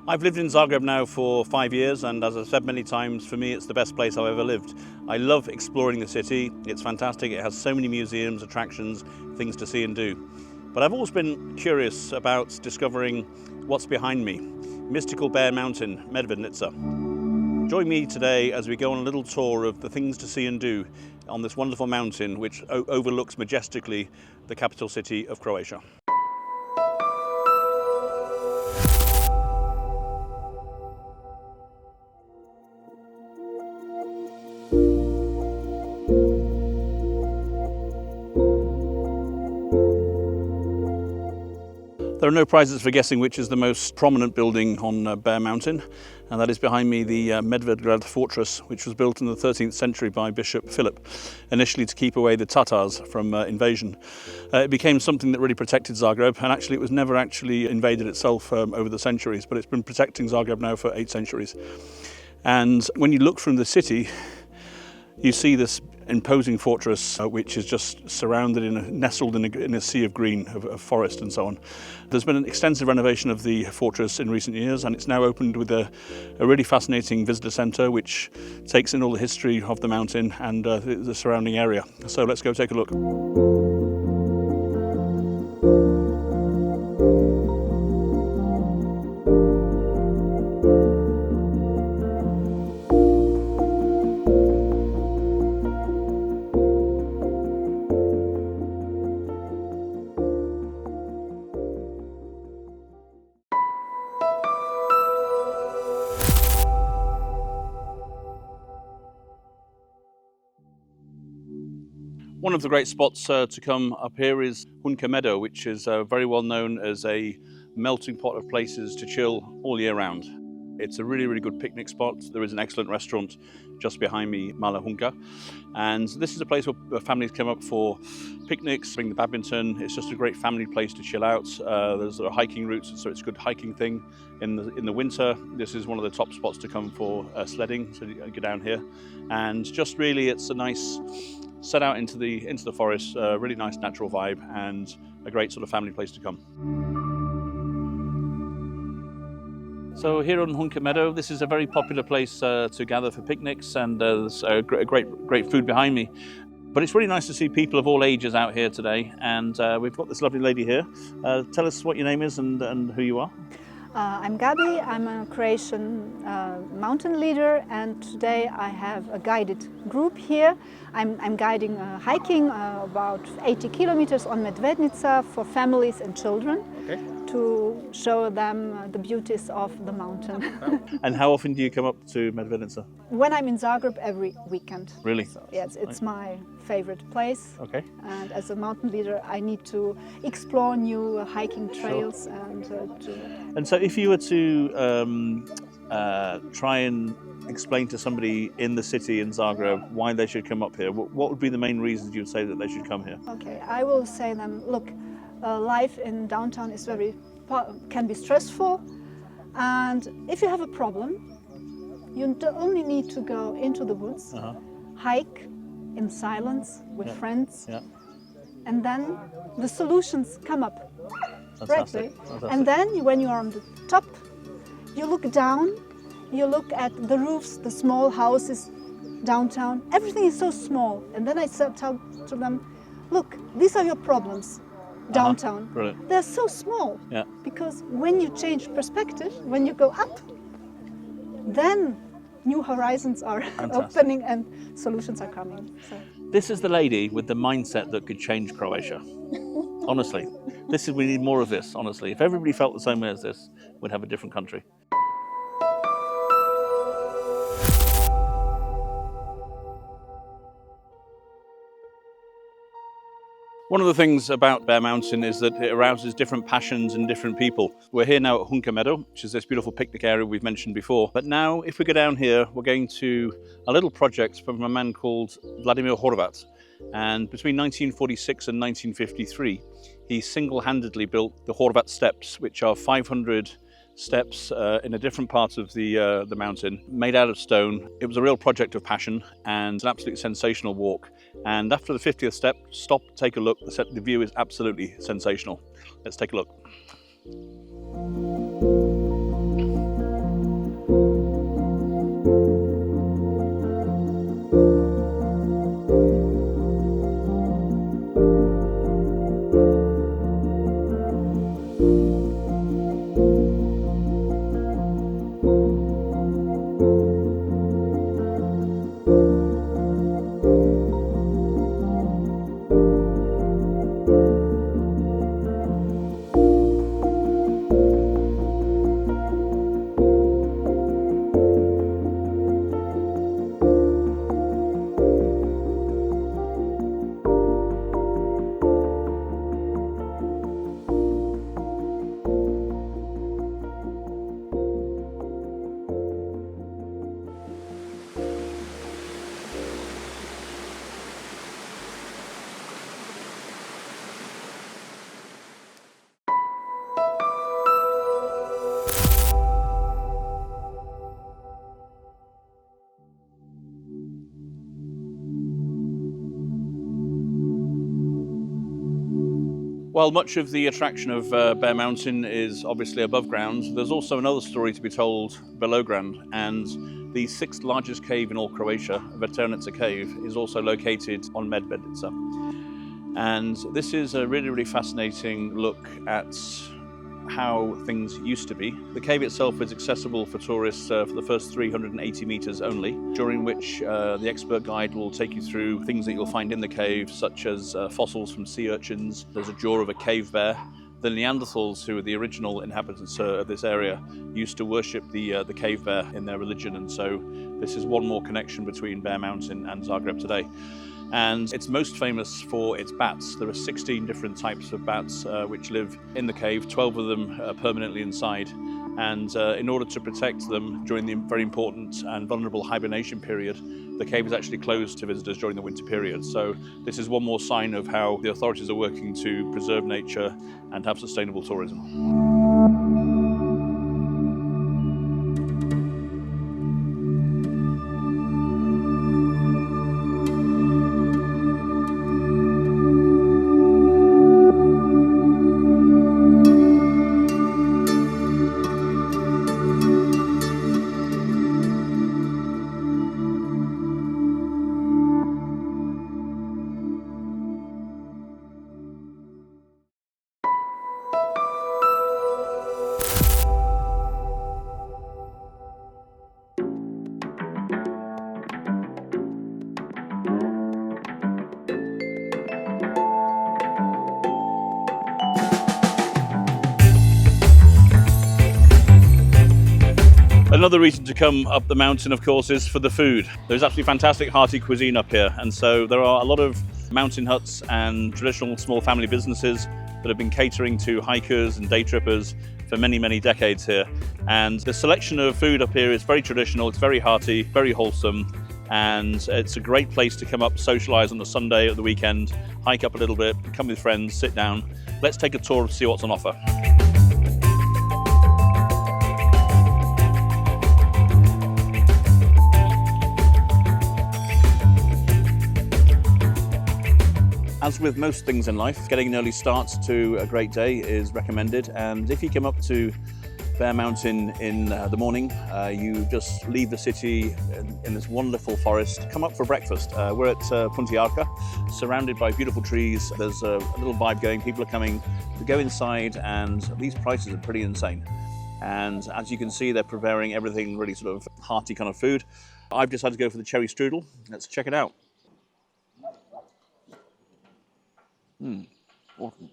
I've lived in Zagreb now for 5 years, and as I've said many times, for me it's the best place I've ever lived. I love exploring the city. It's fantastic. It has so many museums, attractions, things to see and do. But I've always been curious about discovering what's behind me. Mystical Bear Mountain, Medvednica. Join me today as we go on a little tour of the things to see and do on this wonderful mountain which overlooks majestically the capital city of Croatia. There are no prizes for guessing which is the most prominent building on Bear Mountain, and that is behind me the Medvedgrad fortress, which was built in the 13th century by Bishop Philip, initially to keep away the Tatars from invasion. It became something that really protected Zagreb, and actually it was never actually invaded itself over the centuries, but it's been protecting Zagreb now for 8 centuries. And when you look from the city, you see this imposing fortress which is just surrounded nestled in a sea of green, of forest and so on. There's been an extensive renovation of the fortress in recent years, and it's now opened with a really fascinating visitor centre which takes in all the history of the mountain and the surrounding area. So let's go take a look. One of the great spots to come up here is Hunka Meadow, which is very well known as a melting pot of places to chill all year round. It's a really good picnic spot. There is an excellent restaurant just behind me, Mala Hunka, and this is a place where families come up for picnics, bring the badminton. It's just a great family place to chill out. There's hiking routes, so it's a good hiking thing. In the winter, this is one of the top spots to come for sledding, so you go down here, and just really it's a nice set out into the forest, a really nice natural vibe and a great sort of family place to come. So here on Hunka Meadow, this is a very popular place to gather for picnics, and there's great food behind me. But it's really nice to see people of all ages out here today, and we've got this lovely lady here. Tell us what your name is and who you are. I'm Gabi. I'm a Croatian mountain leader, and today I have a guided group here. I'm guiding hiking about 80 kilometers on Medvednica for families and children, okay, to show them the beauties of the mountain. And how often do you come up to Medvednica? When I'm in Zagreb, every weekend. Really? So, yes, it's my favorite place. Okay. And as a mountain leader, I need to explore new hiking trails. Sure. And so if you were to try and explain to somebody in the city in Zagreb why they should come up here, what would be the main reasons you'd say that they should come here? Okay, I will say them, look, life in downtown is can be stressful, and if you have a problem, you only need to go into the woods, hike in silence with friends, and then the solutions come up. Correctly. And then when you are on the top, you look down, you look at the roofs, the small houses downtown. Everything is so small. And then I tell to them, look, these are your problems downtown. Brilliant. They're so small. Yeah. Because when you change perspective, when you go up, then new horizons are opening and solutions are coming. So. This is the lady with the mindset that could change Croatia. Honestly, we need more of this, honestly. If everybody felt the same way as this, we'd have a different country. One of the things about Bear Mountain is that it arouses different passions in different people. We're here now at Hunka Meadow, which is this beautiful picnic area we've mentioned before. But now, if we go down here, we're going to a little project from a man called Vladimir Horvat. And between 1946 and 1953, he single-handedly built the Horvat Steps, which are 500 steps in a different part of the mountain, made out of stone. It was a real project of passion and an absolutely sensational walk. And after the 50th step, stop, take a look. The view is absolutely sensational. Let's take a look. While much of the attraction of Bear Mountain is obviously above ground, there's also another story to be told below ground, and the sixth largest cave in all Croatia, Veternica Cave, is also located on Medvednica. And this is a really fascinating look at how things used to be. The cave itself is accessible for tourists for the first 380 meters only, during which the expert guide will take you through things that you'll find in the cave, such as fossils from sea urchins. There's a jaw of a cave bear. The Neanderthals, who were the original inhabitants of this area, used to worship the cave bear in their religion, and so this is one more connection between Bear Mountain and Zagreb today. And it's most famous for its bats. There are 16 different types of bats which live in the cave, 12 of them permanently inside. And in order to protect them during the very important and vulnerable hibernation period, the cave is actually closed to visitors during the winter period. So this is one more sign of how the authorities are working to preserve nature and have sustainable tourism. Another reason to come up the mountain, of course, is for the food. There's absolutely fantastic hearty cuisine up here, and so there are a lot of mountain huts and traditional small family businesses that have been catering to hikers and day trippers for many decades here. And the selection of food up here is very traditional, it's very hearty, very wholesome, and it's a great place to come up, socialise on a Sunday at the weekend, hike up a little bit, come with friends, sit down. Let's take a tour to see what's on offer. As with most things in life, getting an early start to a great day is recommended, and if you come up to Bear Mountain in the morning, you just leave the city in this wonderful forest, come up for breakfast. We're at Puntiarca, surrounded by beautiful trees. There's a little vibe going, people are coming to go inside, and these prices are pretty insane. And as you can see, they're preparing everything really sort of hearty kind of food. I've decided to go for the cherry strudel. Let's check it out. Awesome.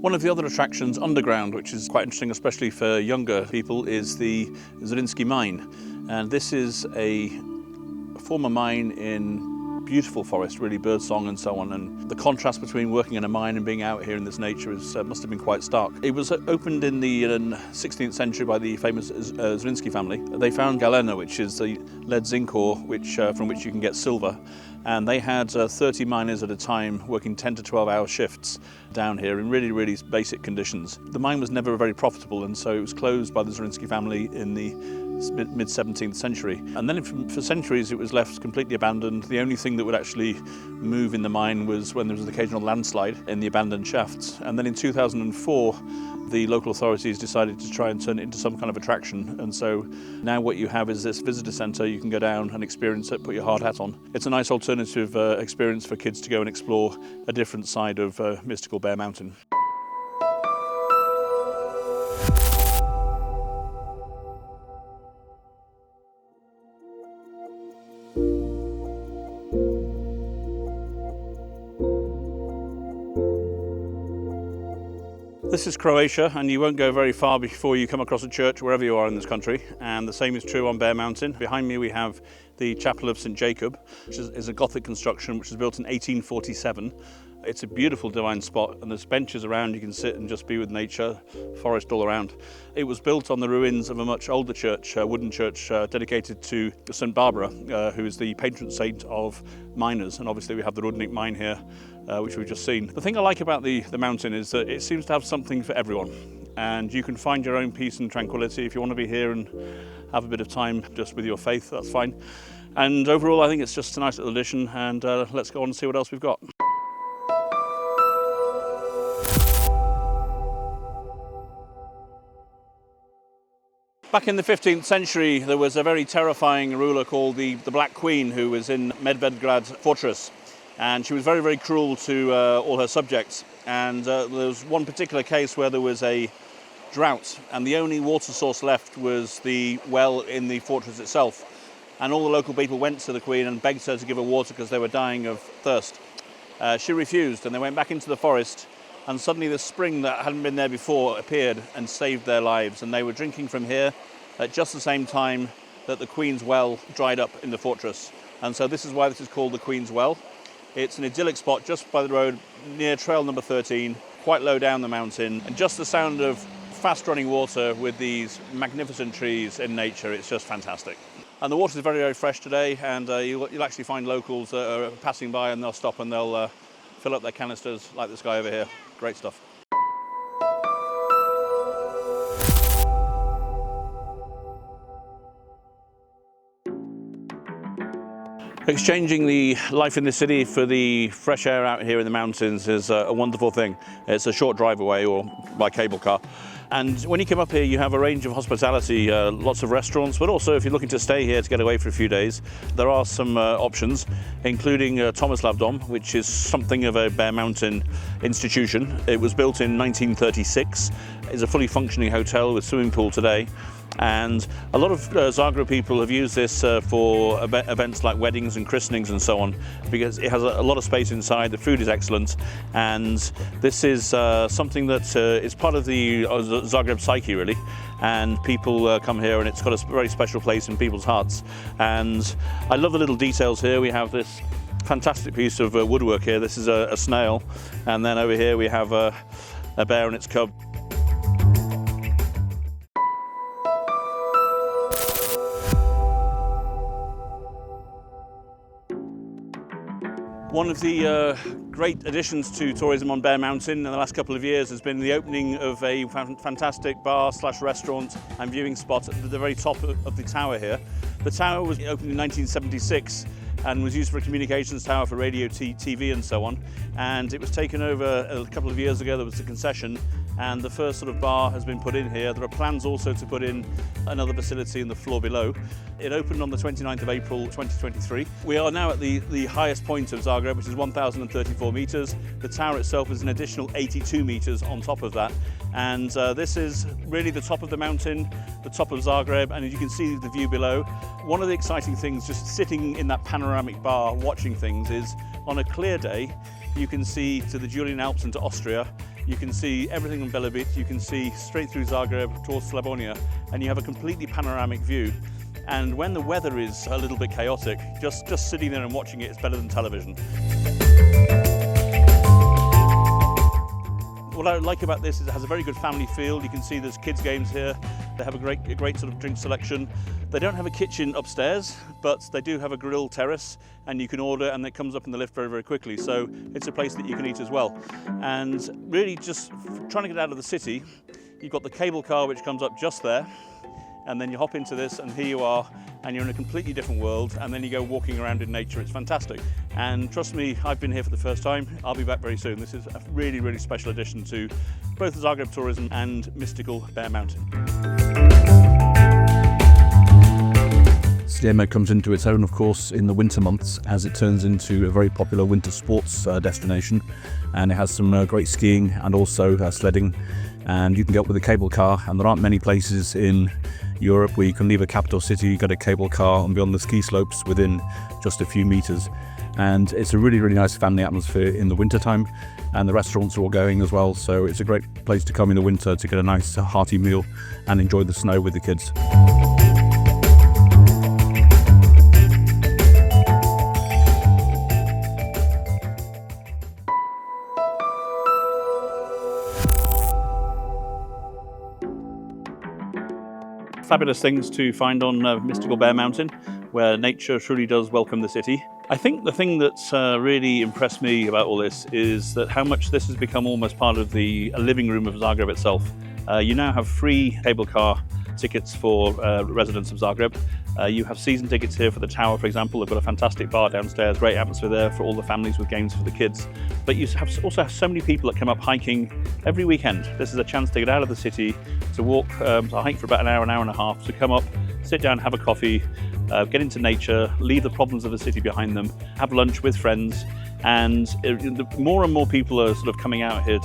One of the other attractions underground, which is quite interesting, especially for younger people, is the Zrinski mine. And this is a former mine in beautiful forest, really birdsong and so on, and the contrast between working in a mine and being out here in this nature must have been quite stark. It was opened in the 16th century by the famous Zrinski family. They found galena, which is the lead zinc ore from which you can get silver, and they had 30 miners at a time working 10 to 12 hour shifts down here in really basic conditions. The mine was never very profitable, and so it was closed by the Zrinski family in the mid-17th century. And then for centuries it was left completely abandoned. The only thing that would actually move in the mine was when there was an occasional landslide in the abandoned shafts. And then in 2004, the local authorities decided to try and turn it into some kind of attraction. And so now what you have is this visitor centre. You can go down and experience it, put your hard hat on. It's a nice alternative experience for kids to go and explore a different side of mystical Bear Mountain. This is Croatia, and you won't go very far before you come across a church wherever you are in this country, and the same is true on Bear Mountain. Behind me we have the Chapel of St Jacob, which is a Gothic construction which was built in 1847. It's a beautiful divine spot, and there's benches around. You can sit and just be with nature, forest all around. It was built on the ruins of a much older church, a wooden church dedicated to St. Barbara, who is the patron saint of miners. And obviously we have the Rudnik mine here, which we've just seen. The thing I like about the mountain is that it seems to have something for everyone. And you can find your own peace and tranquility. If you want to be here and have a bit of time just with your faith, that's fine. And overall, I think it's just a nice little addition, and let's go on and see what else we've got. Back in the 15th century, there was a very terrifying ruler called the Black Queen, who was in Medvedgrad fortress. And she was very, very cruel to all her subjects. And there was one particular case where there was a drought, and the only water source left was the well in the fortress itself. And all the local people went to the Queen and begged her to give her water because they were dying of thirst. She refused, and they went back into the forest, and suddenly the spring that hadn't been there before appeared and saved their lives. And they were drinking from here at just the same time that the Queen's well dried up in the fortress. And so this is why this is called the Queen's Well. It's an idyllic spot just by the road near trail number 13, quite low down the mountain, and just the sound of fast running water with these magnificent trees in nature. It's just fantastic. And the water is very, very fresh today, and you'll actually find locals that are passing by, and they'll stop and they'll fill up their canisters like this guy over here. Great stuff. Exchanging the life in the city for the fresh air out here in the mountains is a wonderful thing. It's a short drive away or by cable car. And when you come up here, you have a range of hospitality, lots of restaurants, but also if you're looking to stay here to get away for a few days, there are some options, including Tomislavdom, which is something of a Bear Mountain institution. It was built in 1936. It's a fully functioning hotel with swimming pool today. And a lot of Zagreb people have used this for events like weddings and christenings and so on, because it has a lot of space inside, the food is excellent, and this is something that is part of the Zagreb psyche really, and people come here and it's got a very special place in people's hearts. And I love the little details here. We have this fantastic piece of woodwork here. This is a snail, and then over here we have a bear and its cub. One of the great additions to tourism on Bear Mountain in the last couple of years has been the opening of a fantastic bar/restaurant and viewing spot at the very top of the tower here. The tower was opened in 1976 and was used for a communications tower for radio, TV and so on. And it was taken over a couple of years ago. There was a concession, and the first sort of bar has been put in here. There are plans also to put in another facility in the floor below. It opened on the 29th of April 2023. We are now at the highest point of Zagreb, which is 1,034 metres. The tower itself is an additional 82 metres on top of that. And this is really the top of the mountain, the top of Zagreb, and as you can see the view below. One of the exciting things just sitting in that panoramic bar watching things is on a clear day, you can see to the Julian Alps and to Austria. You can see everything on Belebit, you can see straight through Zagreb towards Slavonia, and you have a completely panoramic view. And when the weather is a little bit chaotic, just sitting there and watching it is better than television. What I like about this is it has a very good family feel. You can see there's kids games here. They have a great sort of drink selection. They don't have a kitchen upstairs, but they do have a grill terrace, and you can order and it comes up in the lift very, very quickly. So it's a place that you can eat as well. And really just trying to get out of the city, you've got the cable car which comes up just there, and then you hop into this and here you are, and you're in a completely different world, and then you go walking around in nature. It's fantastic. And trust me, I've been here for the first time. I'll be back very soon. This is a really, really special addition to both Zagreb tourism and mystical Bear Mountain. Sljeme comes into its own, of course, in the winter months as it turns into a very popular winter sports destination, and it has some great skiing and also sledding, and you can get up with a cable car, and there aren't many places in Europe where you can leave a capital city, get a cable car and be on the ski slopes within just a few meters. And it's a really, really nice family atmosphere in the winter time, and the restaurants are all going as well, so it's a great place to come in the winter to get a nice hearty meal and enjoy the snow with the kids. fabulous things to find on mystical Bear Mountain, where nature truly does welcome the city. I think the thing that's really impressed me about all this is that how much this has become almost part of the living room of Zagreb itself. You now have free cable car tickets for residents of Zagreb. You have season tickets here for the tower, for example. They've got a fantastic bar downstairs, great atmosphere there for all the families with games for the kids. But you also have so many people that come up hiking every weekend. This is a chance to get out of the city, to walk, to hike for about an hour and a half, to come up, sit down, have a coffee, get into nature, leave the problems of the city behind them, have lunch with friends. And more and more people are sort of coming out here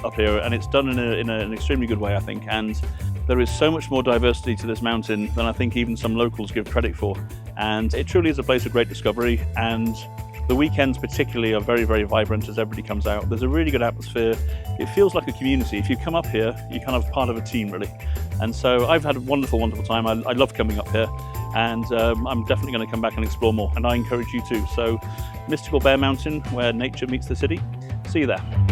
up here, and it's done in an extremely good way, I think. And there is so much more diversity to this mountain than I think even some locals give credit for. And it truly is a place of great discovery. And the weekends particularly are very, very vibrant as everybody comes out. There's a really good atmosphere. It feels like a community. If you come up here, you're kind of part of a team, really. And so I've had a wonderful, wonderful time. I love coming up here. And I'm definitely going to come back and explore more. And I encourage you too. So, mystical Bear Mountain, where nature meets the city. See you there.